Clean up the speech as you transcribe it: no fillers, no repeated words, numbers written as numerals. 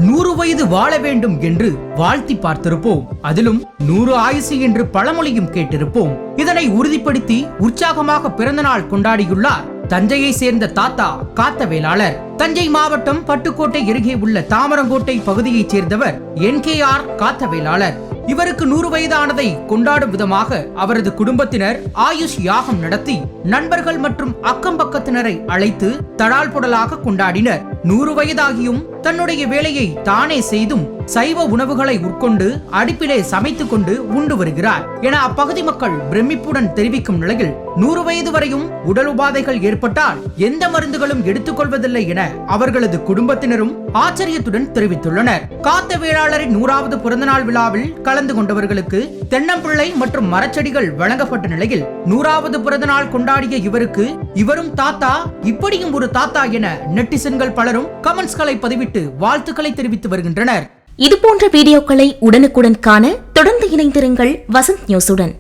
100 வயது வாழ வேண்டும் என்று வாழ்த்தி பார்த்திருப்போம். அதிலும் 100 ஆயுசு என்று பழமொழியும் கேட்டிருப்போம். இதனை உறுதிப்படுத்தி உற்சாகமாக பிறந்தநாள் கொண்டாடியுள்ளார் தஞ்சையை சேர்ந்த தாத்தா காத்தவேலாளர். தஞ்சை மாவட்டம் பட்டுக்கோட்டை அருகே உள்ள தாமரங்கோட்டை பகுதியைச் சேர்ந்தவர் NKR காத்தவேலாளர். இவருக்கு 100 வயதானதை கொண்டாடும் விதமாக அவரது குடும்பத்தினர் ஆயுஷ் யாகம் நடத்தி நண்பர்கள் மற்றும் அக்கம் பக்கத்தினரை அழைத்து தடால் புடலாக கொண்டாடினர். 100 வயதாகியும் தன்னுடைய வேலையை தானே செய்தும் சைவ உணவுகளை உட்கொண்டு அடுப்பிலே சமைத்துக் கொண்டு உண்டு வருகிறார் என அப்பகுதி மக்கள் பிரமிப்புடன் தெரிவிக்கும் நிலையில் 100 வயது வரையும் உடல் உபாதைகள் ஏற்பட்டால் எந்த மருந்துகளும் எடுத்துக்கொள்வதில்லை என அவர்களது குடும்பத்தினரும் ஆச்சரியத்துடன் தெரிவித்துள்ளனர். காத்தவேலாளரின் 100வது பிறந்தநாள் விழாவில் கலந்து கொண்டவர்களுக்கு தென்னம்பிள்ளை மற்றும் மரச்செடிகள் வழங்கப்பட்ட நிலையில் 100வது பிறந்தநாள் கொண்டாடிய இவருக்கு இவரும் தாத்தா, இப்படியும் ஒரு தாத்தா என நெட்டிசன்கள் பலரும் கமெண்ட்ஸ்களை பதிவிட்டு வாழ்த்துக்களை தெரிவித்து வருகின்றனர். இதுபோன்ற வீடியோக்களை உடனுக்குடன் காண தொடர்ந்து இணைந்திருங்கள் வசந்த் நியூஸுடன்.